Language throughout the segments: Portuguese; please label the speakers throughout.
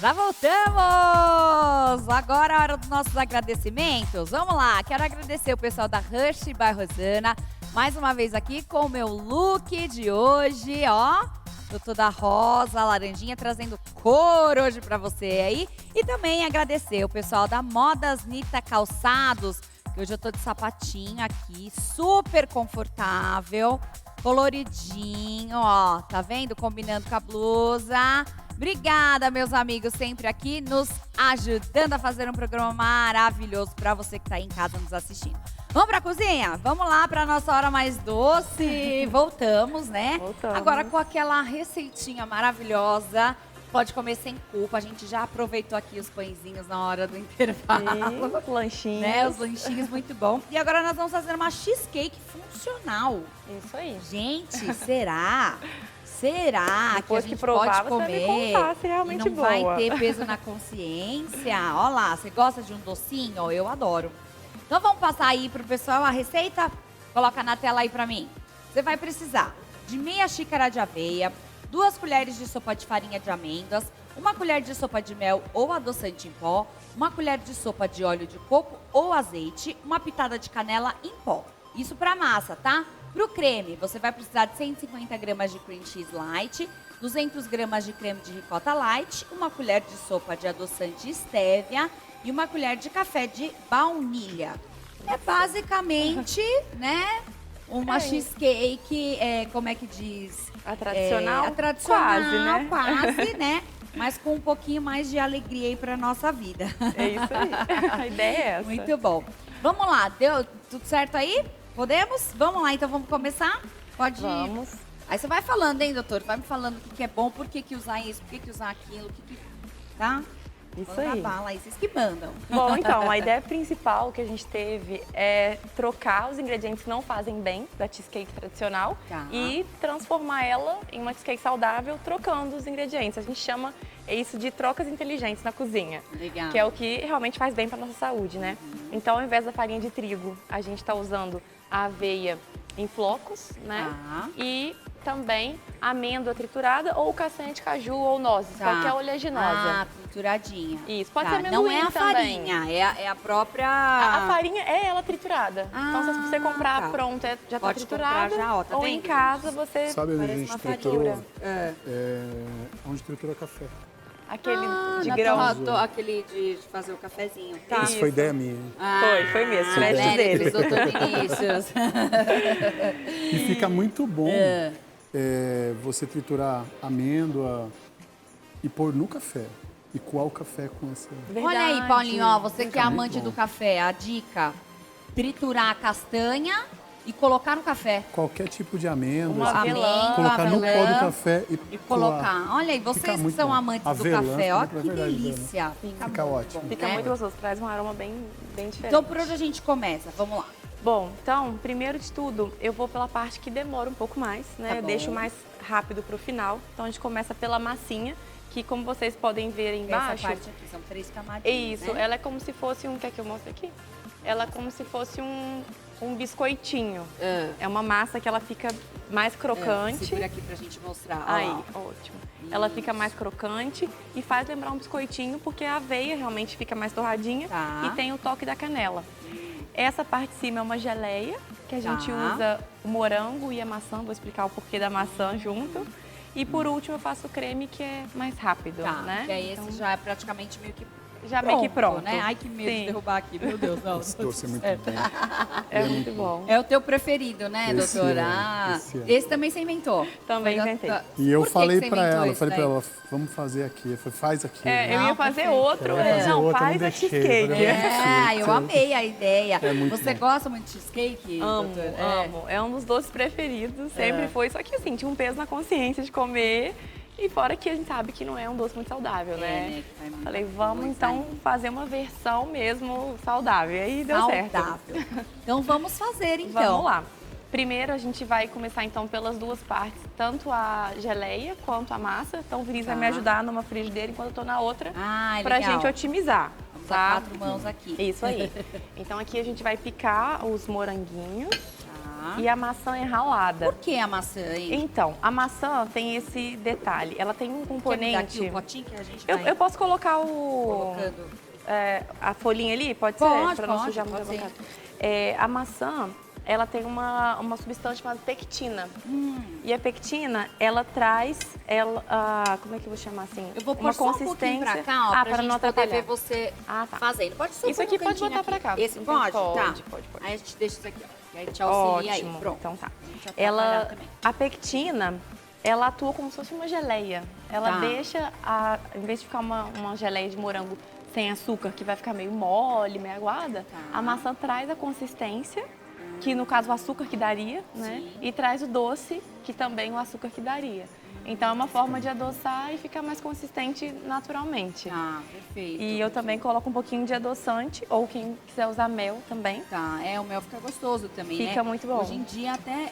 Speaker 1: Já voltamos! Agora é a hora dos nossos agradecimentos. Vamos lá, quero agradecer o pessoal da Rush by Rosana, mais uma vez aqui com o meu look de hoje, ó. Eu tô da rosa, laranjinha, trazendo cor hoje pra você aí. E também agradecer o pessoal da Modas Nita Calçados, que hoje eu tô de sapatinho aqui, super confortável, coloridinho, ó, tá vendo? Combinando com a blusa. Obrigada, meus amigos, sempre aqui nos ajudando a fazer um programa maravilhoso pra você que tá aí em casa nos assistindo. Vamos pra cozinha? Vamos lá pra nossa hora mais doce. Voltamos, né?
Speaker 2: Voltamos.
Speaker 1: Agora com aquela receitinha maravilhosa. Pode comer sem culpa. A gente já aproveitou aqui os pãezinhos na hora do intervalo.
Speaker 2: E os lanchinhos.
Speaker 1: Né? Os lanchinhos, muito bom. E agora nós vamos fazer uma cheesecake funcional.
Speaker 2: Isso aí.
Speaker 1: Gente, será? Será
Speaker 2: Depois
Speaker 1: que a gente
Speaker 2: provar,
Speaker 1: pode
Speaker 2: você vai me
Speaker 1: comer
Speaker 2: contar se
Speaker 1: e
Speaker 2: realmente
Speaker 1: não vai
Speaker 2: boa.
Speaker 1: ter peso na consciência? Ó lá, você gosta de um docinho? Eu adoro. Então vamos passar aí pro pessoal a receita? Coloca na tela aí pra mim. Você vai precisar de meia xícara de aveia, 2 colheres de sopa de farinha de amêndoas, 1 colher de sopa de mel ou adoçante em pó, 1 colher de sopa de óleo de coco ou azeite, 1 pitada de canela em pó. Isso pra massa, tá? Pro creme, você vai precisar de 150 gramas de cream cheese light, 200 gramas de creme de ricota light, 1 colher de sopa de adoçante stevia e 1 colher de café de baunilha. É basicamente, né, uma cheesecake, como é que diz?
Speaker 2: A tradicional?
Speaker 1: A tradicional,
Speaker 2: quase,
Speaker 1: né? Mas com um pouquinho mais de alegria aí pra nossa vida.
Speaker 2: É isso aí. A ideia é essa.
Speaker 1: Muito bom. Vamos lá, deu tudo certo aí? Podemos? Vamos lá, então vamos começar? Pode ir.
Speaker 2: Vamos.
Speaker 1: Aí você vai falando, hein, doutor? Vai me falando o que é bom, por que usar isso, por que usar aquilo, tá?
Speaker 2: Isso
Speaker 1: Vamos
Speaker 2: aí.
Speaker 1: na bala aí, vocês que mandam.
Speaker 2: Bom, então, a ideia principal que a gente teve é trocar os ingredientes que não fazem bem da cheesecake tradicional
Speaker 1: Tá.
Speaker 2: e transformar ela em uma cheesecake saudável trocando os ingredientes. A gente chama isso de trocas inteligentes na cozinha.
Speaker 1: Legal.
Speaker 2: Que é o que realmente faz bem para nossa saúde, né? Então, ao invés da farinha de trigo, a gente está usando a aveia em flocos, né?
Speaker 1: Tá.
Speaker 2: E também amêndoa triturada ou castanha de caju ou nozes,
Speaker 1: Tá.
Speaker 2: qualquer oleaginosa.
Speaker 1: Ah, trituradinha.
Speaker 2: Isso, pode
Speaker 1: Tá,
Speaker 2: ser
Speaker 1: não
Speaker 2: amendoim
Speaker 1: é a
Speaker 2: também.
Speaker 1: farinha, é a própria...
Speaker 2: A farinha é ela triturada. Então, se você comprar
Speaker 1: tá.
Speaker 2: pronta, já tá
Speaker 1: Pode
Speaker 2: triturada.
Speaker 1: comprar já, ó, tá
Speaker 2: ou
Speaker 1: vendo,
Speaker 2: em casa você
Speaker 3: Sabe onde a
Speaker 2: parece
Speaker 3: gente
Speaker 2: uma
Speaker 3: triturou?
Speaker 2: farinha.
Speaker 3: Onde tritura café.
Speaker 2: Aquele de
Speaker 1: na
Speaker 2: grão.
Speaker 1: aquele de fazer o cafezinho. Tá.
Speaker 3: Isso foi ideia minha.
Speaker 2: Foi mesmo, crédito
Speaker 1: méritos,
Speaker 2: dele.
Speaker 1: doutor Vinícius.
Speaker 3: E fica muito bom você triturar amêndoa e pôr no café. E coar o café com essa...
Speaker 1: Olha aí, Paulinho, ó, você que é
Speaker 3: muito
Speaker 1: amante
Speaker 3: bom.
Speaker 1: do café, a dica, triturar a castanha e colocar no café.
Speaker 3: Qualquer tipo de amêndoa,
Speaker 2: Uma
Speaker 3: você
Speaker 2: avelã.
Speaker 3: colocar no pó
Speaker 1: avelã
Speaker 3: do café e
Speaker 1: E
Speaker 3: coar.
Speaker 1: colocar. Olha aí, vocês
Speaker 3: Fica
Speaker 1: que
Speaker 3: muito
Speaker 1: são
Speaker 3: bom.
Speaker 1: amantes
Speaker 3: Avelã,
Speaker 1: do café, ó,
Speaker 3: fica
Speaker 1: que
Speaker 3: verdade,
Speaker 1: delícia.
Speaker 3: Fica
Speaker 1: muito
Speaker 3: ótimo.
Speaker 1: bom,
Speaker 2: Fica
Speaker 1: né?
Speaker 2: muito gostoso, traz um aroma bem diferente.
Speaker 1: Então, por onde a gente começa? Vamos lá.
Speaker 2: Bom, então, primeiro de tudo, eu vou pela parte que demora um pouco mais, né?
Speaker 1: Tá
Speaker 2: Eu
Speaker 1: bom.
Speaker 2: deixo mais rápido pro final. Então, a gente começa pela massinha, que como vocês podem ver aí embaixo...
Speaker 1: Essa parte aqui, são 3
Speaker 2: É
Speaker 1: camadinhas,
Speaker 2: isso,
Speaker 1: né?
Speaker 2: ela é como se fosse um... Quer que eu mostre aqui? Ela é como se fosse um biscoitinho. É uma massa que ela fica mais crocante.
Speaker 1: Segura aqui pra gente mostrar. ó
Speaker 2: Aí,
Speaker 1: lá.
Speaker 2: ótimo. Ela fica mais crocante e faz lembrar um biscoitinho, porque a aveia realmente fica mais torradinha
Speaker 1: Tá.
Speaker 2: e tem o toque da canela. Essa parte de cima é uma geleia, que a gente
Speaker 1: Tá.
Speaker 2: usa o morango e a maçã, vou explicar o porquê da maçã junto. E por último eu faço o creme, que é mais rápido,
Speaker 1: Tá,
Speaker 2: né?
Speaker 1: que aí
Speaker 2: Então,
Speaker 1: esse já é praticamente meio que
Speaker 2: já meio que pronto,
Speaker 1: né? Ai, que medo de
Speaker 2: Sim.
Speaker 1: derrubar aqui, meu Deus, não.
Speaker 3: Esse doce é muito bom.
Speaker 2: É muito bom.
Speaker 1: É o teu preferido, né,
Speaker 3: Esse
Speaker 1: doutora?
Speaker 3: é,
Speaker 1: Ah,
Speaker 3: esse é.
Speaker 1: esse também você inventou.
Speaker 2: Também
Speaker 1: Foi da-
Speaker 2: inventei.
Speaker 1: da-
Speaker 3: E eu
Speaker 1: Por que
Speaker 3: falei
Speaker 1: que você
Speaker 3: pra
Speaker 1: inventou
Speaker 3: ela,
Speaker 1: isso
Speaker 3: falei pra
Speaker 1: daí?
Speaker 3: ela, vamos fazer aqui. Eu falei, faz aqui.
Speaker 2: É, eu
Speaker 1: Não,
Speaker 2: ia fazer
Speaker 1: perfeito.
Speaker 2: outro,
Speaker 3: Eu ia fazer
Speaker 2: não,
Speaker 3: outro,
Speaker 2: faz
Speaker 3: não
Speaker 2: a
Speaker 3: deixei,
Speaker 2: cheesecake.
Speaker 3: falei,
Speaker 1: É, eu amei a ideia.
Speaker 3: É muito
Speaker 1: Você
Speaker 3: bom.
Speaker 1: gosta muito de cheesecake,
Speaker 2: Amo,
Speaker 1: doutor?
Speaker 2: amo. É um dos doces preferidos, sempre foi. Só que assim, tinha um peso na consciência de comer. E fora que a gente sabe que não é um doce muito saudável, né?
Speaker 1: que faz muito
Speaker 2: Falei,
Speaker 1: bom,
Speaker 2: vamos então fazer uma versão mesmo saudável. E aí deu certo.
Speaker 1: saudável. Então vamos fazer, então.
Speaker 2: Vamos lá. Primeiro a gente vai começar então pelas duas partes, tanto a geleia quanto a massa. Então o Vinícius vai me ajudar numa frigideira enquanto eu tô na outra,
Speaker 1: Ah,
Speaker 2: pra
Speaker 1: legal.
Speaker 2: gente otimizar.
Speaker 1: Vamos
Speaker 2: Tá?
Speaker 1: dar 4 mãos aqui.
Speaker 2: Isso aí. Então aqui a gente vai picar os moranguinhos.
Speaker 1: Tá.
Speaker 2: e a maçã é ralada.
Speaker 1: Por que a maçã, hein?
Speaker 2: Então, a maçã tem esse detalhe. Ela tem um
Speaker 1: Quer me dar
Speaker 2: componente...
Speaker 1: aqui o potinho que a gente vai
Speaker 2: Eu posso colocar
Speaker 1: colocando?
Speaker 2: a folhinha ali? Pode
Speaker 1: Pode,
Speaker 2: ser? Pra não
Speaker 1: pode,
Speaker 2: sujar muito a
Speaker 1: pode
Speaker 2: bancada. A maçã, ela tem uma substância chamada pectina. E a pectina, ela traz, como é que eu vou chamar assim?
Speaker 1: Eu vou pôr
Speaker 2: uma
Speaker 1: só um pouquinho pra cá, ó, pra
Speaker 2: pra
Speaker 1: gente
Speaker 2: não
Speaker 1: poder
Speaker 2: atrapalhar.
Speaker 1: ver você
Speaker 2: tá.
Speaker 1: fazendo. Pode ser
Speaker 2: Isso aqui pode botar pra cá.
Speaker 1: Esse
Speaker 2: Não
Speaker 1: pode?
Speaker 2: pode,
Speaker 1: Tá.
Speaker 2: pode.
Speaker 1: Aí a gente deixa isso aqui, ó. E aí te auxilia
Speaker 2: Ótimo.
Speaker 1: aí. Pronto.
Speaker 2: Então tá.
Speaker 1: A gente atrapalhar também.
Speaker 2: A pectina, ela atua como se fosse uma geleia. Ela
Speaker 1: Tá.
Speaker 2: deixa, em vez de ficar uma geleia de morango sem açúcar, que vai ficar meio mole, meio aguada,
Speaker 1: Tá.
Speaker 2: a maçã traz a consistência, que no caso o açúcar que daria, né?
Speaker 1: Sim.
Speaker 2: E traz o doce, que também o açúcar que daria. Então é uma forma de adoçar e ficar mais consistente naturalmente.
Speaker 1: Tá, perfeito.
Speaker 2: E eu também coloco um pouquinho de adoçante, ou quem quiser usar mel também.
Speaker 1: Tá, o mel fica gostoso também, né?
Speaker 2: Fica muito bom.
Speaker 1: Hoje em dia até...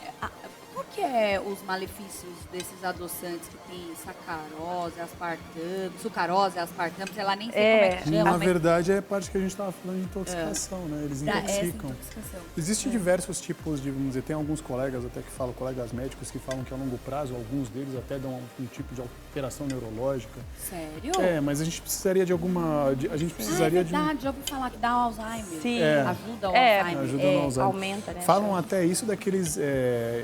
Speaker 1: Qual que é os malefícios desses adoçantes que tem sacarose, aspartame, sucarose, aspartame, sei lá, nem sei como é que chama.
Speaker 3: Na
Speaker 1: mas
Speaker 3: verdade, é a parte que a gente estava falando de intoxicação, né? Eles
Speaker 1: dá essa
Speaker 3: intoxicam.
Speaker 1: intoxicação.
Speaker 3: Existem diversos tipos de, vamos dizer, tem alguns colegas até que falam, colegas médicos que falam que a longo prazo, alguns deles até dão um tipo de alteração neurológica.
Speaker 1: Sério?
Speaker 3: Mas a gente precisaria de alguma, a gente precisaria
Speaker 1: é verdade, já ouvi falar que dá Alzheimer.
Speaker 2: Sim.
Speaker 1: Ajuda o Alzheimer.
Speaker 3: ajuda no Alzheimer.
Speaker 2: Aumenta, né?
Speaker 3: Falam até isso daqueles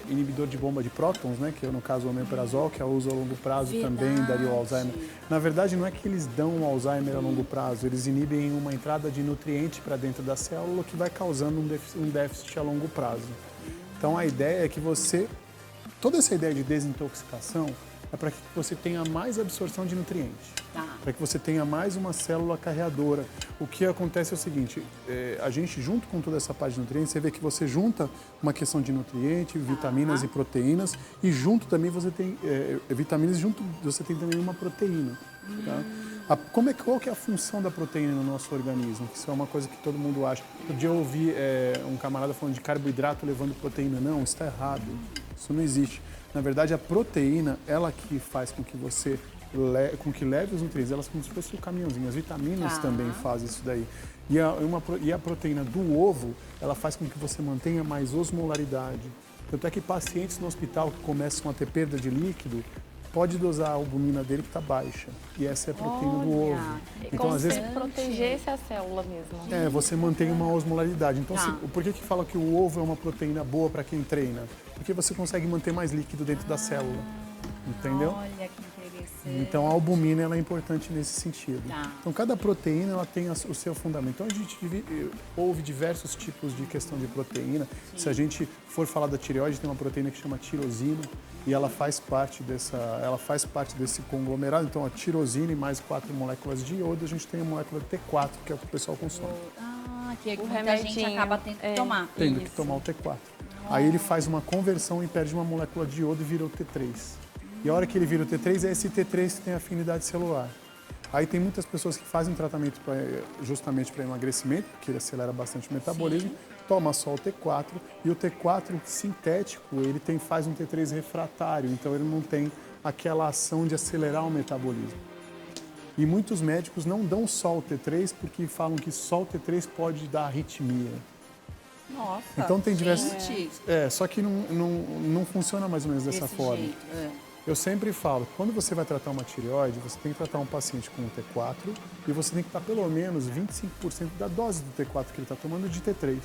Speaker 3: inibidor de bomba de prótons, né? Que é no caso o omeprazol, que é o uso a longo prazo também daria o Alzheimer. Na verdade, não é que eles dão o Alzheimer a longo prazo, eles inibem uma entrada de nutriente para dentro da célula que vai causando um déficit a longo prazo. Então a ideia é que toda essa ideia de desintoxicação é para que você tenha mais absorção de nutrientes, para que você tenha mais uma célula carreadora. O que acontece é o seguinte, a gente junto com toda essa parte de nutrientes, você vê que você junta uma questão de nutrientes, vitaminas e proteínas, e junto também você tem vitaminas, junto você tem também uma proteína. Tá? Qual que é a função da proteína no nosso organismo? Isso é uma coisa que todo mundo acha. Outro dia eu ouvi um camarada falando de carboidrato levando proteína. Não, isso está errado. Isso não existe. Na verdade, a proteína, ela que faz com que você leve os nutrientes, elas como se fosse o caminhãozinho. As vitaminas também fazem isso daí. E a proteína do ovo, ela faz com que você mantenha mais osmolaridade. Tanto é que pacientes no hospital que começam a ter perda de líquido, pode dosar a albumina dele que está baixa. E essa é a proteína do ovo.
Speaker 2: Então, às vezes, protegesse a célula mesmo.
Speaker 3: Você mantém uma osmolaridade. Então, por que fala que o ovo é uma proteína boa para quem treina? Porque você consegue manter mais líquido dentro da célula. Entendeu?
Speaker 1: Olha que interessante.
Speaker 3: Então, a albumina ela é importante nesse sentido. Então, cada proteína ela tem o seu fundamento. Então, a gente houve diversos tipos de questão de proteína. Sim. Se a gente for falar da tireoide, tem uma proteína que chama tirosina e ela faz parte desse conglomerado. Então, a tirosina e mais 4 moléculas de iodo, a gente tem a molécula T4, que é o que o pessoal consome.
Speaker 1: Que muita gente acaba tendo que tomar.
Speaker 3: Tendo que tomar o T4. Aí ele faz uma conversão e perde uma molécula de iodo e vira o T3. E a hora que ele vira o T3, é esse T3 que tem afinidade celular. Aí tem muitas pessoas que fazem tratamento justamente para emagrecimento, porque ele acelera bastante o metabolismo, toma só o T4, e o T4 sintético, ele faz um T3 refratário, então ele não tem aquela ação de acelerar o metabolismo. E muitos médicos não dão só o T3 porque falam que só o T3 pode dar arritmia.
Speaker 1: Nossa,
Speaker 3: então tem diversos. Só que não funciona mais ou menos dessa forma.
Speaker 1: Jeito,
Speaker 3: Eu sempre falo, quando você vai tratar uma tireoide, você tem que tratar um paciente com o T4 e você tem que estar pelo menos 25% da dose do T4 que ele está tomando de T3.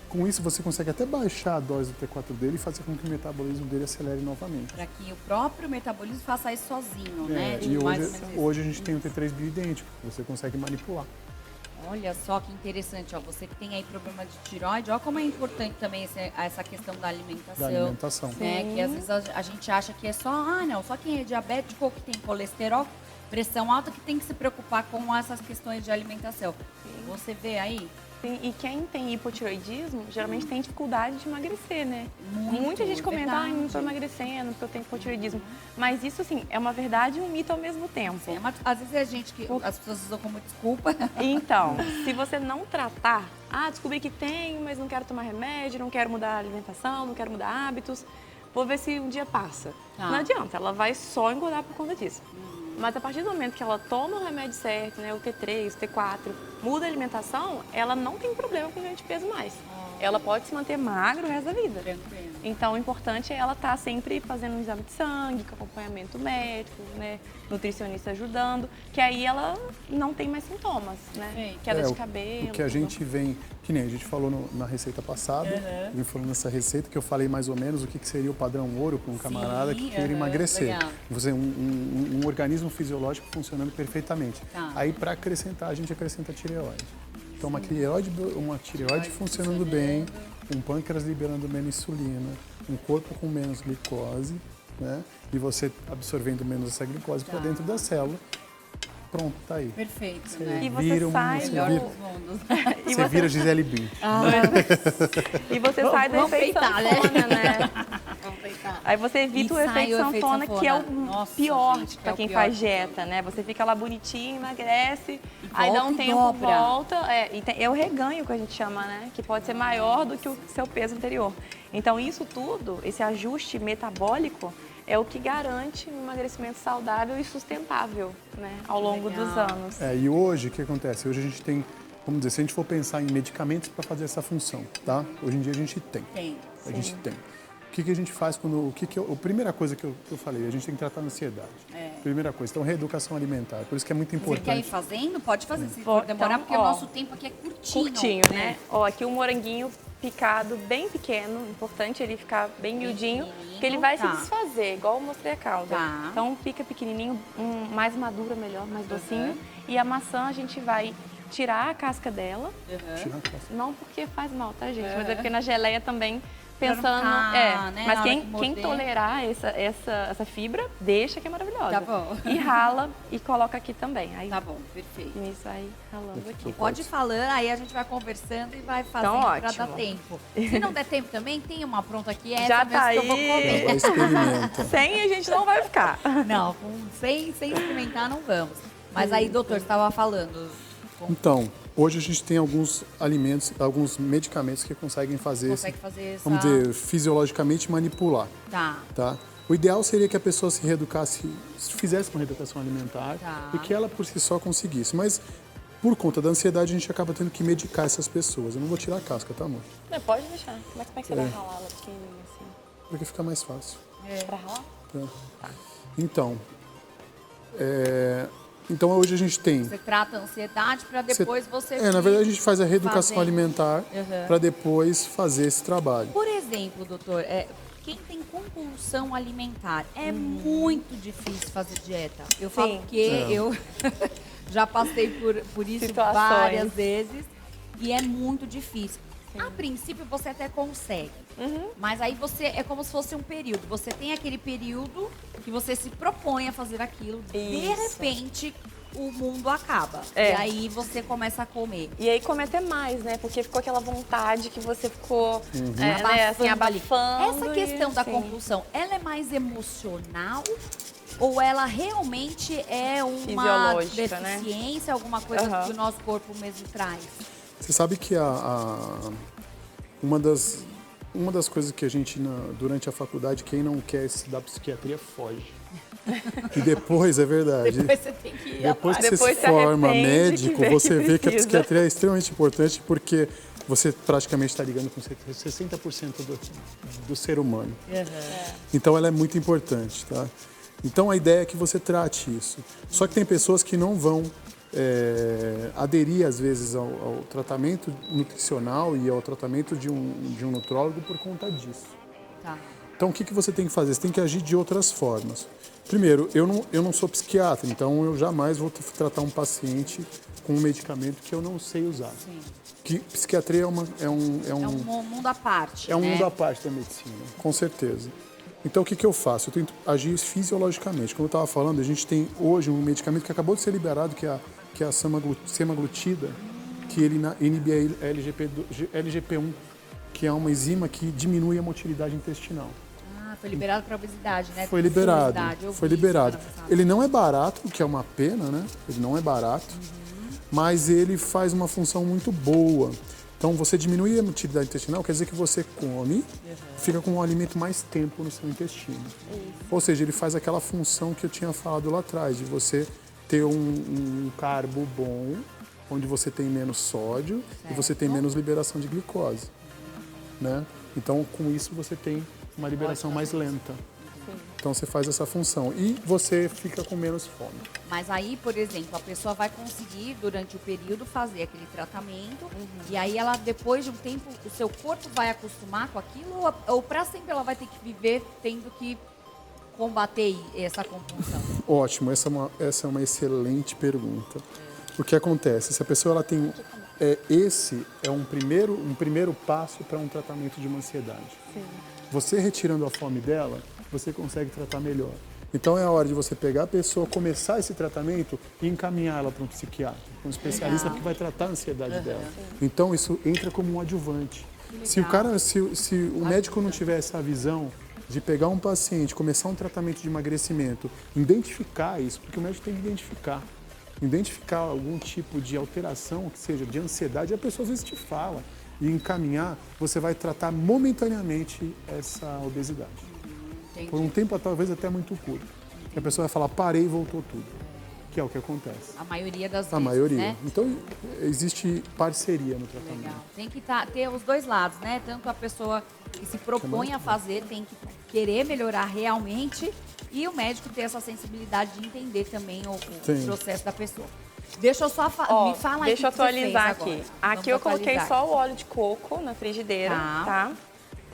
Speaker 3: Com isso, você consegue até baixar a dose do T4 dele e fazer com que o metabolismo dele acelere novamente.
Speaker 1: Para que o próprio metabolismo faça isso sozinho, né?
Speaker 3: E hoje a gente tem o T3 bioidêntico, que você consegue manipular.
Speaker 1: Olha só que interessante, ó. Você que tem aí problema de tireoide, ó como é importante também essa questão da alimentação.
Speaker 3: Da alimentação.
Speaker 1: Né? Que às vezes a gente acha que é só, só quem é diabético ou que tem colesterol, pressão alta que tem que se preocupar com essas questões de alimentação. Você vê aí?
Speaker 2: Sim, e quem tem hipotireoidismo, geralmente tem dificuldade de emagrecer, né?
Speaker 1: Muito,
Speaker 2: Muita gente comenta, não estou emagrecendo porque eu tenho hipotireoidismo. Mas isso, assim, é uma verdade e um mito ao mesmo tempo.
Speaker 1: Sim, às vezes é gente que as pessoas usam como desculpa.
Speaker 2: Então, se você não tratar, descobri que tenho, mas não quero tomar remédio, não quero mudar a alimentação, não quero mudar hábitos, vou ver se um dia passa. Não adianta, ela vai só engordar por conta disso. Mas a partir do momento que ela toma o remédio certo, né, o T3, o T4, muda a alimentação, ela não tem problema com ganho de peso mais. ela pode se manter magra o resto da vida.
Speaker 1: Tranquilo.
Speaker 2: Então, o importante é ela estar sempre fazendo um exame de sangue, com acompanhamento médico, né? Nutricionista ajudando, que aí ela não tem mais sintomas, né?
Speaker 1: Sim.
Speaker 2: Queda de cabelo.
Speaker 3: O que a gente vem, que nem a gente falou na receita passada, a gente falou nessa receita que eu falei mais ou menos o que seria o padrão ouro para um camarada que queira emagrecer.
Speaker 1: Legal.
Speaker 3: Você, um organismo fisiológico funcionando perfeitamente.
Speaker 1: Tá.
Speaker 3: Aí, para acrescentar, a gente acrescenta a tireoide. Então, uma tireoide funcionando bem, um pâncreas liberando menos insulina, um corpo com menos glicose, né? E você absorvendo menos essa glicose para dentro da célula. Pronto, tá aí.
Speaker 1: Perfeito,
Speaker 2: E
Speaker 1: né?
Speaker 2: você sai
Speaker 1: Melhor
Speaker 2: do...
Speaker 1: dos mundos.
Speaker 2: E
Speaker 3: Você vira Gisele Bündchen.
Speaker 2: E você sai do
Speaker 1: Vamos
Speaker 2: efeito
Speaker 1: peitar, né?
Speaker 2: sanfona, né?
Speaker 1: Vamos peitar.
Speaker 2: Aí você evita
Speaker 1: E
Speaker 2: o
Speaker 1: sai
Speaker 2: efeito
Speaker 1: o efeito
Speaker 2: sanfona, que é o
Speaker 1: sanfona. Nossa,
Speaker 2: pior
Speaker 1: gente, que é
Speaker 2: para
Speaker 1: o
Speaker 2: quem
Speaker 1: pior
Speaker 2: faz
Speaker 1: de
Speaker 2: dieta, né? Você fica lá bonitinho, emagrece, aí
Speaker 1: volta
Speaker 2: dá um
Speaker 1: e
Speaker 2: tempo,
Speaker 1: dobra.
Speaker 2: volta. É o reganho que a gente chama, né? Que pode ser maior do que o seu peso anterior. Então, isso tudo, esse ajuste metabólico, é o que garante um emagrecimento saudável e sustentável, né? Ao longo dos anos.
Speaker 3: E hoje, o que acontece? Hoje a gente tem, vamos dizer, se a gente for pensar em medicamentos para fazer essa função, tá? Hoje em dia a gente tem. A gente tem. O que a gente faz quando... A primeira coisa que eu falei, a gente tem que tratar a ansiedade. Primeira coisa. Então, reeducação alimentar. Por isso que é muito
Speaker 1: Você
Speaker 3: importante.
Speaker 1: quer ir fazendo? Pode fazer, se for demorar,
Speaker 2: Então,
Speaker 1: porque o nosso tempo aqui é curtinho.
Speaker 2: Curtinho, né? Ó, aqui o moranguinho picado bem pequeno, importante ele ficar bem miudinho, porque ele vai se desfazer, igual eu mostrei a calda.
Speaker 1: Tá.
Speaker 2: Então pica pequenininho, mais maduro melhor, mais docinho. E a maçã a gente vai tirar a casca dela,
Speaker 3: Tirar a casca.
Speaker 2: não porque faz mal, tá, gente? Mas é porque na geleia também pensando,
Speaker 1: né,
Speaker 2: mas
Speaker 1: na hora
Speaker 2: quem
Speaker 1: que morder.
Speaker 2: tolerar essa fibra, deixa que é maravilhosa.
Speaker 1: Tá bom.
Speaker 2: E rala e coloca aqui também. Aí
Speaker 1: Tá bom, perfeito.
Speaker 2: nisso aí ralando aqui.
Speaker 1: Pode ir falando, aí a gente vai conversando e vai fazendo
Speaker 2: Então,
Speaker 1: pra
Speaker 2: ótimo.
Speaker 1: dar tempo. Se não der tempo também, tem uma pronta aqui, essa
Speaker 2: Já
Speaker 1: mesmo
Speaker 2: tá
Speaker 1: que eu vou
Speaker 2: aí.
Speaker 1: comer.
Speaker 3: Experimenta.
Speaker 2: Sem a gente não vai ficar.
Speaker 1: Não, sem experimentar não vamos. Mas aí, doutor, você estava falando.
Speaker 3: Então, hoje a gente tem alguns alimentos, alguns medicamentos que conseguem fazer,
Speaker 1: Consegue fazer essa...
Speaker 3: vamos dizer, fisiologicamente manipular.
Speaker 1: Tá.
Speaker 3: O ideal seria que a pessoa se reeducasse, fizesse uma reeducação alimentar e que ela por si só conseguisse. Mas por conta da ansiedade a gente acaba tendo que medicar essas pessoas. Eu não vou tirar a casca, tá, amor?
Speaker 2: Não, pode deixar. Como é que você vai ralar ela pequenininha assim?
Speaker 3: Porque fica mais fácil.
Speaker 2: Pra ralar?
Speaker 3: Então, então hoje a gente tem...
Speaker 1: Você trata a ansiedade para depois você...
Speaker 3: na verdade a gente faz a reeducação
Speaker 1: fazendo.
Speaker 3: alimentar para depois fazer esse trabalho.
Speaker 1: Por exemplo, doutor, quem tem compulsão alimentar, é muito difícil fazer dieta. Eu falo porque eu já passei por isso
Speaker 2: Situações.
Speaker 1: várias vezes e é muito difícil. A princípio você até consegue, mas aí você é como se fosse um período. Você tem aquele período que você se propõe a fazer aquilo, de repente o mundo acaba. E aí você começa a comer.
Speaker 2: E aí comer até mais, né? Porque ficou aquela vontade que você ficou
Speaker 1: Abafando
Speaker 2: abafando.
Speaker 1: Essa questão da
Speaker 2: sim.
Speaker 1: compulsão, ela é mais emocional ou ela realmente é uma
Speaker 2: Fisiológica, né?
Speaker 1: deficiência, alguma coisa que o nosso corpo mesmo traz?
Speaker 3: Você sabe que uma das coisas que a gente, durante a faculdade, quem não quer estudar psiquiatria, foge. E depois, é verdade,
Speaker 1: Depois você tem que ir
Speaker 3: depois que
Speaker 2: Depois
Speaker 3: você
Speaker 2: se
Speaker 3: se forma
Speaker 2: arrepende
Speaker 3: médico,
Speaker 2: que vê
Speaker 3: você
Speaker 2: que
Speaker 3: vê que a
Speaker 2: precisa.
Speaker 3: psiquiatria é extremamente importante porque você praticamente está ligando com 60% do ser humano. Então ela é muito importante, tá? Então a ideia é que você trate isso. Só que tem pessoas que não vão aderir às vezes ao tratamento nutricional e ao tratamento de um nutrólogo por conta disso.
Speaker 1: Tá.
Speaker 3: Então o que você tem que fazer? Você tem que agir de outras formas. Primeiro, eu não sou psiquiatra, então eu jamais vou tratar um paciente com um medicamento que eu não sei usar.
Speaker 1: Sim.
Speaker 3: Que psiquiatria é um
Speaker 1: mundo à parte,
Speaker 3: é um
Speaker 1: né?
Speaker 3: mundo à parte da medicina, com certeza. Então, o que eu faço? Eu tento agir fisiologicamente. Como eu estava falando, a gente tem hoje um medicamento que acabou de ser liberado, que é a semaglutida, que ele inibe a LGP1, que é uma enzima que diminui a motilidade intestinal.
Speaker 1: Foi liberado para obesidade, né?
Speaker 3: Foi liberado,
Speaker 1: Eu
Speaker 3: foi
Speaker 1: vi
Speaker 3: liberado.
Speaker 1: isso semana passada.
Speaker 3: Ele não é barato, o que é uma pena, né? Ele não é barato, mas ele faz uma função muito boa. Então, você diminui a motilidade intestinal, quer dizer que você come, fica com um alimento mais tempo no seu intestino. Ou seja, ele faz aquela função que eu tinha falado lá atrás, de você ter um carbo bom, onde você tem menos sódio e você tem menos liberação de glicose. né? Então, com isso, você tem uma liberação mais lenta. Então, você faz essa função e você fica com menos fome.
Speaker 1: Mas aí, por exemplo, a pessoa vai conseguir, durante o período, fazer aquele tratamento. E aí, ela, depois de um tempo, o seu corpo vai acostumar com aquilo? Ou para sempre ela vai ter que viver tendo que combater essa compulsão?
Speaker 3: Ótimo, essa é uma excelente pergunta. O que acontece? Se a pessoa ela tem... esse é um primeiro passo para um tratamento de uma ansiedade.
Speaker 2: Sim.
Speaker 3: Você retirando a fome dela, você consegue tratar melhor. Então é a hora de você pegar a pessoa, começar esse tratamento e encaminhá-la para um psiquiatra, para um especialista que vai tratar a ansiedade dela. Então isso entra como um adjuvante. Se o médico não tiver essa visão de pegar um paciente, começar um tratamento de emagrecimento, identificar isso, porque o médico tem que identificar algum tipo de alteração que seja de ansiedade, e a pessoa às vezes te fala, e encaminhar, você vai tratar momentaneamente essa obesidade.
Speaker 1: Entendi.
Speaker 3: Por um tempo, talvez até muito curto. Que a pessoa vai falar, parei e voltou tudo. Que é o que acontece.
Speaker 1: A maioria das vezes,
Speaker 3: A maioria.
Speaker 1: né?
Speaker 3: Então, existe parceria no tratamento.
Speaker 1: Legal. Tem que ter os dois lados, né? Tanto a pessoa que se propõe a fazer tem que querer melhorar realmente e o médico ter essa sensibilidade de entender também o processo da pessoa. Deixa eu só me fala aí.
Speaker 2: Deixa eu atualizar aqui.
Speaker 1: Agora.
Speaker 2: Aqui eu coloquei só o óleo de coco na frigideira, tá?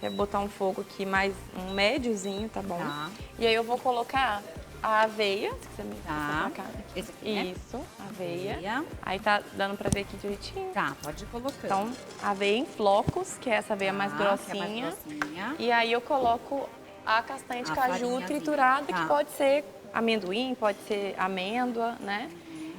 Speaker 2: Vou botar um fogo aqui mais um médiozinho, tá bom?
Speaker 1: Tá.
Speaker 2: E aí eu vou colocar a aveia, se você me
Speaker 1: Tá.
Speaker 2: colocar.
Speaker 1: Esse aqui, né?
Speaker 2: Isso, aveia.
Speaker 1: Aveia.
Speaker 2: Aí tá dando pra ver aqui direitinho.
Speaker 1: Tá, pode ir colocando.
Speaker 2: Então, aveia em flocos, que é essa aveia mais
Speaker 1: Que é
Speaker 2: grossinha.
Speaker 1: mais grossinha.
Speaker 2: E aí eu coloco a castanha de
Speaker 1: A
Speaker 2: caju
Speaker 1: farinhazinha.
Speaker 2: triturada,
Speaker 1: Tá.
Speaker 2: que pode ser amendoim, pode ser amêndoa, né?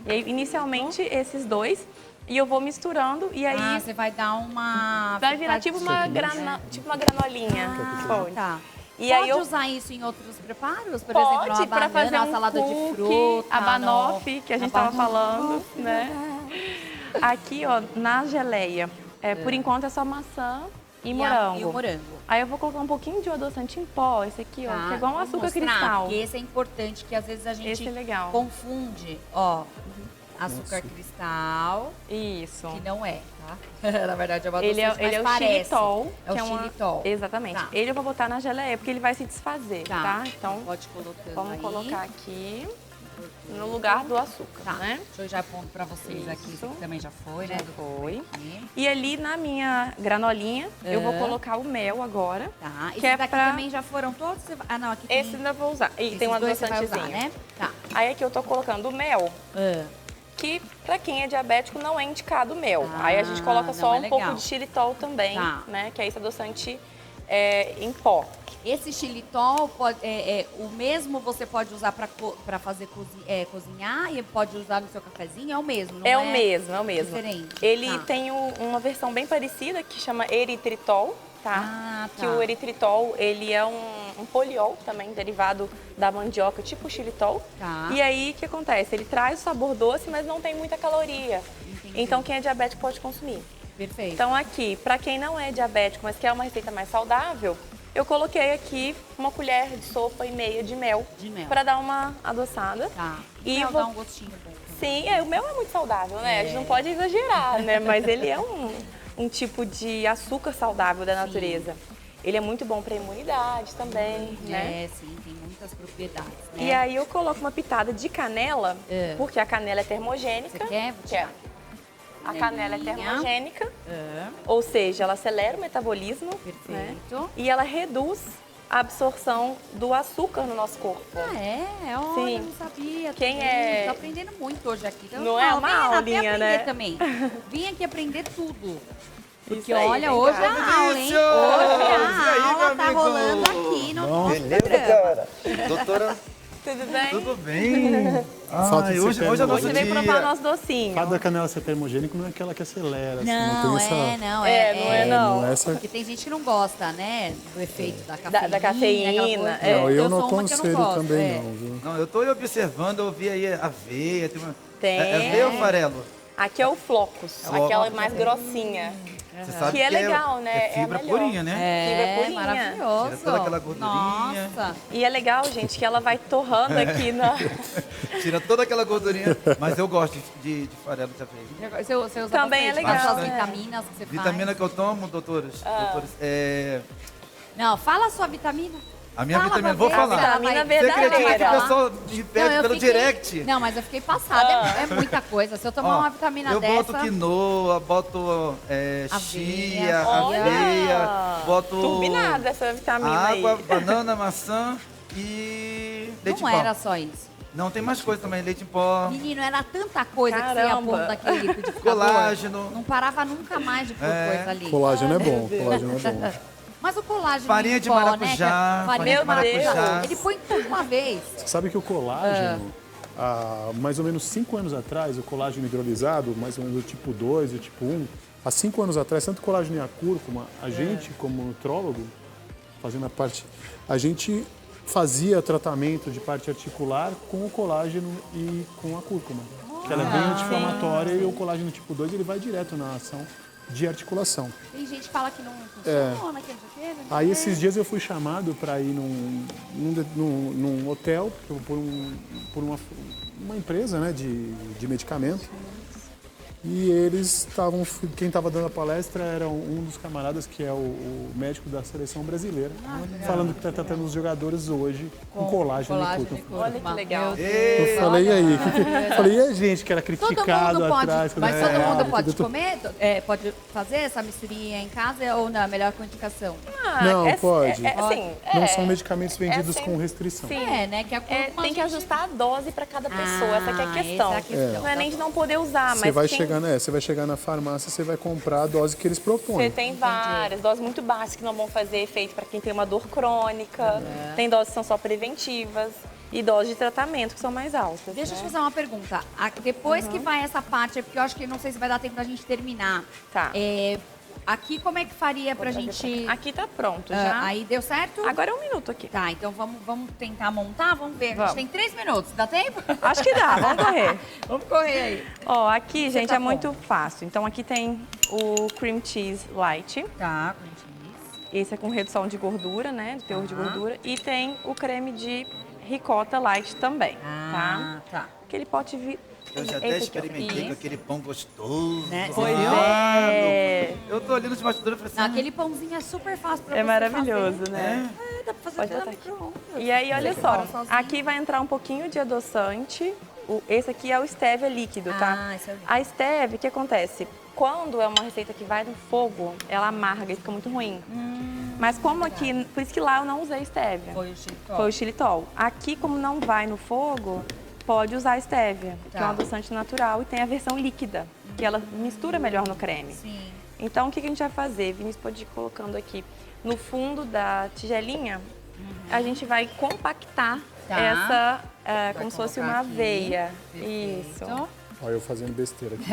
Speaker 2: E aí, inicialmente, esses dois. E eu vou misturando e aí
Speaker 1: você vai dar uma...
Speaker 2: vai virar tipo uma granolinha. Pode.
Speaker 1: Tá.
Speaker 2: E
Speaker 1: Pode
Speaker 2: aí eu
Speaker 1: usar isso em outros preparos? Por
Speaker 2: pode
Speaker 1: exemplo, uma
Speaker 2: para
Speaker 1: banana,
Speaker 2: fazer
Speaker 1: uma
Speaker 2: um
Speaker 1: salada de
Speaker 2: cookie,
Speaker 1: fruta.
Speaker 2: a banoffee que a gente estava falando,
Speaker 1: banoffee.
Speaker 2: né? Aqui, ó, na geleia, por enquanto é só maçã e morango.
Speaker 1: E o morango.
Speaker 2: Aí eu vou colocar um pouquinho de adoçante em pó, esse aqui, ó,
Speaker 1: Tá,
Speaker 2: que é igual um
Speaker 1: vou
Speaker 2: açúcar
Speaker 1: mostrar,
Speaker 2: cristal.
Speaker 1: Porque esse é importante, que às vezes a gente
Speaker 2: Esse é legal.
Speaker 1: confunde, ó, açúcar cristal,
Speaker 2: Isso.
Speaker 1: que não é, tá? Na verdade é uma
Speaker 2: Ele
Speaker 1: adoçante,
Speaker 2: é
Speaker 1: mas
Speaker 2: o
Speaker 1: parece.
Speaker 2: xilitol.
Speaker 1: É o
Speaker 2: que
Speaker 1: xilitol.
Speaker 2: Exatamente.
Speaker 1: Tá.
Speaker 2: Ele eu vou botar na geleia, porque ele vai se desfazer, tá? Então,
Speaker 1: pode colocando
Speaker 2: vamos
Speaker 1: aí.
Speaker 2: colocar aqui no lugar do açúcar,
Speaker 1: Tá,
Speaker 2: né?
Speaker 1: deixa eu já pondo pra vocês aqui,
Speaker 2: Isso.
Speaker 1: isso aqui também já foi,
Speaker 2: Já
Speaker 1: né?
Speaker 2: foi.
Speaker 1: Aqui.
Speaker 2: E ali na minha granolinha, eu vou colocar o mel agora.
Speaker 1: Tá,
Speaker 2: Que
Speaker 1: esses
Speaker 2: é
Speaker 1: daqui
Speaker 2: pra...
Speaker 1: também já foram todos? Ah, não, aqui tem...
Speaker 2: Esse ainda vou usar. E
Speaker 1: esses
Speaker 2: tem um
Speaker 1: dois você vai usar,
Speaker 2: adoçantezinho.
Speaker 1: né? Tá.
Speaker 2: Aí aqui eu tô colocando o mel, que pra quem é diabético não é indicado o mel. Aí a gente coloca
Speaker 1: não
Speaker 2: só
Speaker 1: é
Speaker 2: um pouco
Speaker 1: legal.
Speaker 2: de xilitol também,
Speaker 1: Tá.
Speaker 2: né? Que é esse adoçante em pó.
Speaker 1: Esse xilitol, o mesmo você pode usar para fazer cozinhar e pode usar no seu cafezinho? É o mesmo, não é?
Speaker 2: É o mesmo, é o mesmo.
Speaker 1: Diferente.
Speaker 2: Ele
Speaker 1: Tá.
Speaker 2: tem uma versão bem parecida que chama eritritol, tá?
Speaker 1: Ah, tá.
Speaker 2: Que o eritritol, ele é um poliol também, derivado da mandioca, tipo xilitol.
Speaker 1: Tá.
Speaker 2: E aí, o que acontece? Ele traz o sabor doce, mas não tem muita caloria.
Speaker 1: Entendi.
Speaker 2: Então, quem é diabético pode consumir.
Speaker 1: Perfeito.
Speaker 2: Então, aqui, para quem não é diabético, mas quer uma receita mais saudável, eu coloquei aqui uma colher de sopa e meia de mel.
Speaker 1: De mel.
Speaker 2: Para dar uma adoçada.
Speaker 1: Tá.
Speaker 2: E
Speaker 1: E
Speaker 2: eu
Speaker 1: dá
Speaker 2: vou...
Speaker 1: um gostinho bom.
Speaker 2: Sim, o mel é muito saudável, né? A gente não pode exagerar, né? Mas ele é um tipo de açúcar saudável da natureza. Ele é muito bom para a imunidade também, né?
Speaker 1: É, sim, tem muitas propriedades, né?
Speaker 2: E aí eu coloco uma pitada de canela, porque a canela é termogênica.
Speaker 1: Você quer? Vou tirar.
Speaker 2: A canela é
Speaker 1: Canelinha.
Speaker 2: termogênica, ou seja, ela acelera o metabolismo, né?
Speaker 1: Perfeito.
Speaker 2: E ela reduz a absorção do açúcar no nosso corpo.
Speaker 1: Ah, é? Olha,
Speaker 2: Sim.
Speaker 1: eu não sabia.
Speaker 2: Quem
Speaker 1: também.
Speaker 2: é-
Speaker 1: Tô aprendendo muito hoje aqui. Então,
Speaker 2: Não é uma
Speaker 1: vim até
Speaker 2: aulinha,
Speaker 1: aprender
Speaker 2: né?
Speaker 1: também. Vim aqui aprender tudo. Porque
Speaker 2: Isso aí,
Speaker 1: olha,
Speaker 2: vem
Speaker 1: hoje
Speaker 2: cá.
Speaker 1: a aula, hein? Hoje a aula tá rolando aqui no nosso programa.
Speaker 4: cara. Doutora,
Speaker 2: Tudo bem?
Speaker 4: tudo bem?
Speaker 3: Falta de
Speaker 4: Hoje
Speaker 3: ser
Speaker 4: é
Speaker 2: Você
Speaker 4: nosso
Speaker 2: veio provar
Speaker 4: dia.
Speaker 2: nosso docinho.
Speaker 3: Cada da canela ser termogênico não é aquela que acelera. Assim,
Speaker 1: Não,
Speaker 3: tem essa...
Speaker 1: não
Speaker 3: Não é essa...
Speaker 1: Porque tem gente que não gosta, né, do efeito da
Speaker 2: Da
Speaker 1: cafeína.
Speaker 2: cafeína,
Speaker 1: aquela coisa.
Speaker 3: Não, eu não
Speaker 1: sou uma que eu
Speaker 3: aconselho
Speaker 1: gosto,
Speaker 3: também não, viu?
Speaker 4: Não, eu tô observando, eu vi aí aveia. Tem uma...
Speaker 2: Tem.
Speaker 4: É aveia ou farelo?
Speaker 2: Aqui é o flocos, aquela mais grossinha.
Speaker 4: Você sabe
Speaker 2: Que é legal, né?
Speaker 4: É fibra
Speaker 2: a melhor.
Speaker 4: purinha, né?
Speaker 2: Fibra purinha.
Speaker 1: maravilhoso.
Speaker 4: Tira toda aquela gordurinha.
Speaker 1: Nossa.
Speaker 2: E é legal, gente, que ela vai torrando aqui na...
Speaker 4: Tira toda aquela gordurinha. Mas eu gosto de farelo também.
Speaker 1: Você usa
Speaker 2: Também é
Speaker 1: bastante,
Speaker 2: legal,
Speaker 1: faz as
Speaker 2: né?
Speaker 1: vitaminas que você
Speaker 4: Vitamina
Speaker 1: faz.
Speaker 4: que eu tomo, doutores,
Speaker 1: Não, fala a sua vitamina.
Speaker 4: a minha
Speaker 1: Fala
Speaker 4: vitamina,
Speaker 1: pra
Speaker 4: vou
Speaker 1: ver,
Speaker 4: falar.
Speaker 1: se ela
Speaker 2: Vitamina
Speaker 1: vai-
Speaker 4: Você acredita que
Speaker 2: verdadeira.
Speaker 4: o pessoal me pede
Speaker 1: eu
Speaker 4: pelo
Speaker 1: fiquei-
Speaker 4: direct?
Speaker 1: Não, mas eu fiquei passada. É muita coisa. Se eu tomar
Speaker 4: Ó,
Speaker 1: uma vitamina
Speaker 4: eu
Speaker 1: dessa...
Speaker 4: boto quinoa, boto chia,
Speaker 2: Olha!
Speaker 4: aveia, boto
Speaker 2: Turbinada essa vitamina
Speaker 4: água,
Speaker 2: aí.
Speaker 4: banana, maçã e leite
Speaker 1: Não
Speaker 4: em pó.
Speaker 1: era só isso.
Speaker 4: Não, tem mais coisa também, leite em pó,
Speaker 1: Menino, era tanta coisa que você ia
Speaker 2: Caramba.
Speaker 1: pondo naquele liquidificador.
Speaker 4: colágeno.
Speaker 1: Não parava nunca mais de pôr coisa ali.
Speaker 3: Colágeno é bom, colágeno é bom.
Speaker 1: Mas o colágeno
Speaker 4: Farinha
Speaker 1: em
Speaker 4: de
Speaker 1: pó,
Speaker 4: maracujá,
Speaker 1: né?
Speaker 4: farinha de maracujá.
Speaker 1: Ele põe tudo uma vez.
Speaker 3: Você sabe que o colágeno, há mais ou menos 5 anos atrás, o colágeno hidrolisado, mais ou menos do tipo 2 e o tipo 1, há 5 anos atrás, tanto o colágeno e a cúrcuma, a gente, como nutrólogo, fazendo a parte, a gente fazia tratamento de parte articular com o colágeno e com a cúrcuma. Que ela é bem anti-inflamatória e o colágeno tipo 2 ele vai direto na ação de articulação.
Speaker 1: Tem gente que fala que não funciona, que não sei o quê. Né?
Speaker 3: Aí esses dias eu fui chamado para ir num hotel por uma empresa, né, de medicamento. E eles estavam, quem estava dando a palestra era um dos camaradas que é o médico da seleção brasileira, falando que está tratando os jogadores hoje com colágeno e cúrcuma.
Speaker 2: Olha que legal.
Speaker 3: Eu falei, e aí? Falei, e a gente que era
Speaker 1: Todo
Speaker 3: criticado
Speaker 1: mundo pode,
Speaker 3: atrás?
Speaker 1: mas todo mundo pode
Speaker 3: tudo-
Speaker 1: comer? Pode fazer essa misturinha em casa ou não? É melhor com indicação?
Speaker 3: Não, pode.
Speaker 2: Assim,
Speaker 3: Não são medicamentos vendidos
Speaker 2: sem-
Speaker 3: com restrição.
Speaker 2: Sim.
Speaker 1: É, né? Que a cúrcuma
Speaker 2: tem que
Speaker 1: a gente-
Speaker 2: ajustar a dose para cada pessoa, essa que é a questão.
Speaker 1: essa é a questão.
Speaker 2: Não é nem de não poder usar,
Speaker 3: Você
Speaker 2: mas
Speaker 3: vai,
Speaker 2: quem-
Speaker 3: você vai chegar na farmácia, você vai comprar a dose que eles
Speaker 2: Você
Speaker 3: propõem.
Speaker 2: tem várias doses muito baixas que não vão fazer efeito para quem tem uma dor crônica. Tem doses que são só preventivas e doses de tratamento que são mais altas.
Speaker 1: Deixa eu
Speaker 2: né?
Speaker 1: te fazer uma pergunta. Depois que vai essa parte, porque eu acho que não sei se vai dar tempo da gente terminar.
Speaker 2: Tá.
Speaker 1: Aqui como é que faria pra gente...
Speaker 2: Aqui tá pronto
Speaker 1: Ah,
Speaker 2: já.
Speaker 1: aí deu certo?
Speaker 2: Agora é um minuto aqui.
Speaker 1: Tá, então vamos tentar montar, vamos ver. A
Speaker 2: Vamos.
Speaker 1: gente tem 3 minutos, dá tempo?
Speaker 2: Acho que dá, vamos correr.
Speaker 1: Vamos correr aí.
Speaker 2: Ó, aqui, gente,
Speaker 1: tá
Speaker 2: é
Speaker 1: bom.
Speaker 2: muito fácil. Então aqui tem o cream cheese light.
Speaker 1: Tá, com cheese.
Speaker 2: Esse é com redução de gordura, né? De teor de gordura. E tem o creme de ricota light também, tá?
Speaker 1: Tá.
Speaker 2: Aquele pote
Speaker 4: Eu já até experimentei com aquele pão gostoso.
Speaker 1: Né?
Speaker 2: Pois
Speaker 4: Ah,
Speaker 2: é.
Speaker 4: Eu tô ali nos bastidores e falei assim,
Speaker 1: Aquele pãozinho é super fácil pra
Speaker 2: É
Speaker 1: você
Speaker 2: maravilhoso,
Speaker 1: fazer.
Speaker 2: né?
Speaker 1: Dá pra fazer
Speaker 2: Pode
Speaker 1: até no
Speaker 2: botar aqui.
Speaker 1: micro-ondas.
Speaker 2: E aí, olha
Speaker 1: Você
Speaker 2: só,
Speaker 1: prepara sozinho.
Speaker 2: aqui vai entrar um pouquinho de adoçante. Esse aqui é o stevia líquido, tá?
Speaker 1: Ah, esse é o líquido.
Speaker 2: A stevia, o que acontece? Quando é uma receita que vai no fogo, ela amarga e fica muito ruim. Mas como aqui, por isso que lá eu não usei stevia.
Speaker 1: Foi o xilitol.
Speaker 2: Foi o xilitol. Aqui, como não vai no fogo, pode usar a stevia, que é um
Speaker 1: Tá.
Speaker 2: adoçante natural e tem a versão líquida, que ela mistura melhor no creme.
Speaker 1: Sim.
Speaker 2: Então, o que a gente vai fazer? Vinícius pode ir colocando aqui no fundo da tigelinha, a gente vai compactar
Speaker 1: Tá.
Speaker 2: essa,
Speaker 1: Vai
Speaker 2: como se fosse
Speaker 1: colocar
Speaker 2: uma
Speaker 1: aqui.
Speaker 2: aveia.
Speaker 1: Perfeito.
Speaker 2: Isso.
Speaker 3: Olha eu fazendo besteira aqui.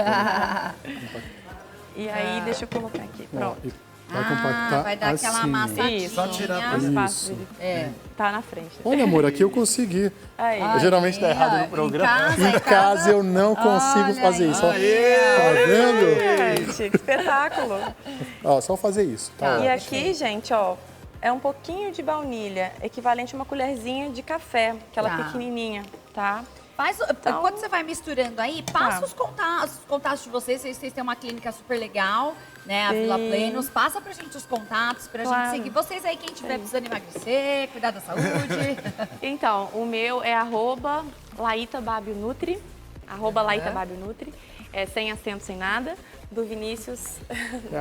Speaker 2: E aí, deixa eu colocar aqui.
Speaker 3: Ó,
Speaker 2: Pronto.
Speaker 3: e vai compactar
Speaker 1: vai dar aquela
Speaker 3: assim.
Speaker 1: amassadinha.
Speaker 2: Isso.
Speaker 4: Só tirar
Speaker 2: Mais
Speaker 3: Isso.
Speaker 2: fácil de...
Speaker 1: É.
Speaker 2: Tá na frente.
Speaker 3: Olha, amor, aqui eu consegui.
Speaker 2: Aí.
Speaker 3: Geralmente tá errado
Speaker 1: ó,
Speaker 3: no programa.
Speaker 1: em
Speaker 3: Em casa eu não consigo
Speaker 1: Olha
Speaker 3: fazer
Speaker 1: aí.
Speaker 3: isso. Ó. Tá vendo?
Speaker 2: Gente, que espetáculo.
Speaker 3: Ó, só fazer isso. Tá
Speaker 2: E
Speaker 3: ótimo.
Speaker 2: aqui, gente, ó, é um pouquinho de baunilha, equivalente a uma colherzinha de café, aquela
Speaker 1: Tá.
Speaker 2: pequenininha, tá?
Speaker 1: Enquanto você vai misturando aí, passa
Speaker 2: Tá.
Speaker 1: os contatos de vocês. Vocês têm uma clínica super legal, né? A Vila
Speaker 2: Sim.
Speaker 1: Plenos. Passa pra gente os contatos, pra
Speaker 2: Claro.
Speaker 1: gente seguir. Vocês aí, quem estiver precisando emagrecer, cuidar da saúde.
Speaker 2: Então, o meu é @LaítaBabioNutri, @LaítaBabioNutri, sem acento, sem nada, do Vinícius.
Speaker 3: É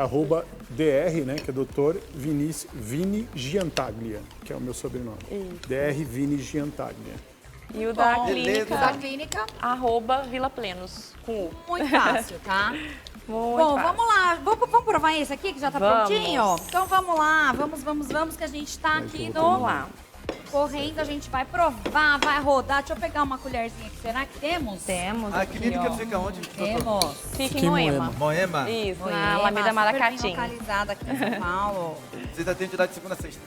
Speaker 3: @dr, né, que é Dr. Vini Giantaglia, que é o meu sobrenome.
Speaker 2: Isso.
Speaker 3: Dr. Vini Giantaglia.
Speaker 2: E o da
Speaker 1: Bom,
Speaker 2: clínica,
Speaker 1: da clínica,
Speaker 2: @Vila Plenos, com U.
Speaker 1: muito fácil, tá?
Speaker 2: Muito
Speaker 1: Bom,
Speaker 2: fácil.
Speaker 1: vamos lá. Vamos provar esse aqui que já tá
Speaker 2: Vamos.
Speaker 1: prontinho? Então vamos lá. Vamos, que a gente tá aqui no...
Speaker 2: Vamos lá.
Speaker 1: Correndo, a gente vai provar, vai rodar. Deixa eu pegar uma colherzinha aqui. Será que temos?
Speaker 2: Temos
Speaker 4: a
Speaker 2: aqui,
Speaker 4: clínica
Speaker 2: ó.
Speaker 4: fica onde, doutor?
Speaker 1: Temos.
Speaker 2: Fica
Speaker 3: Fica
Speaker 2: em
Speaker 3: em
Speaker 2: Moema.
Speaker 4: Moema?
Speaker 2: Isso,
Speaker 1: Moema,
Speaker 2: na Alameda
Speaker 1: super bem
Speaker 2: Maracati.
Speaker 1: localizada aqui em São Paulo.
Speaker 4: Vocês atendem lá de segunda a sexta?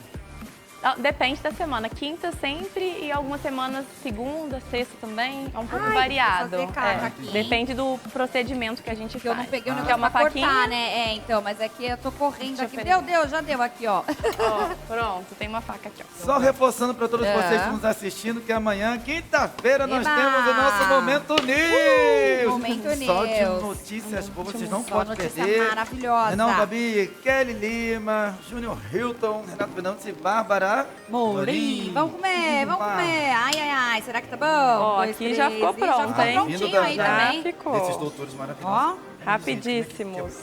Speaker 2: Depende da semana. Quinta sempre e algumas semanas segunda, sexta também. É um pouco
Speaker 1: Ai,
Speaker 2: variado.
Speaker 1: vou fazer caca aqui, hein?
Speaker 2: Depende do procedimento que a gente
Speaker 1: Porque eu
Speaker 2: faz.
Speaker 1: não peguei o
Speaker 2: Quer
Speaker 1: negócio
Speaker 2: uma
Speaker 1: pra
Speaker 2: faquinha?
Speaker 1: cortar, né? Então, mas é que eu tô correndo
Speaker 2: Deixa
Speaker 1: aqui.
Speaker 2: eu
Speaker 1: Deu, já deu aqui, ó.
Speaker 2: Ó, pronto, tem uma faca aqui, ó.
Speaker 4: Só reforçando para todos vocês que nos assistindo que amanhã, quinta-feira, nós
Speaker 1: Eba!
Speaker 4: temos o nosso Momento News.
Speaker 1: Momento
Speaker 4: Só de
Speaker 1: News.
Speaker 4: notícias boas, vocês não
Speaker 1: Só
Speaker 4: podem
Speaker 1: notícia
Speaker 4: perder.
Speaker 1: maravilhosa.
Speaker 4: Não, Babi, Kelly Lima, Júnior Hilton, Renato Fernandes e Bárbara
Speaker 1: Morim. Vamos comer, vamos
Speaker 4: Vá.
Speaker 1: comer. Ai, será que tá bom?
Speaker 2: Ó,
Speaker 1: 2,
Speaker 2: aqui
Speaker 1: 3,
Speaker 2: já ficou
Speaker 1: e
Speaker 2: pronto,
Speaker 1: já ficou
Speaker 2: hein?
Speaker 1: prontinho aí
Speaker 2: Já
Speaker 1: também.
Speaker 2: ficou.
Speaker 4: Desses doutores maravilhosos.
Speaker 1: Ó,
Speaker 2: Rapidíssimos.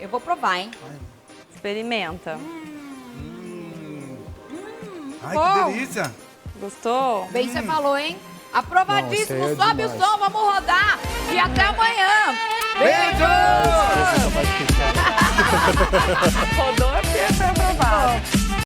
Speaker 1: eu vou provar, hein?
Speaker 2: Experimenta.
Speaker 4: Ai,
Speaker 1: Bom.
Speaker 4: que delícia.
Speaker 2: Gostou?
Speaker 1: Bem você falou, hein? Aprovadíssimo,
Speaker 3: Nossa, é
Speaker 1: sobe o
Speaker 3: demais.
Speaker 1: som, vamos rodar. E até amanhã.
Speaker 4: Beijo!
Speaker 3: Esse é mais que-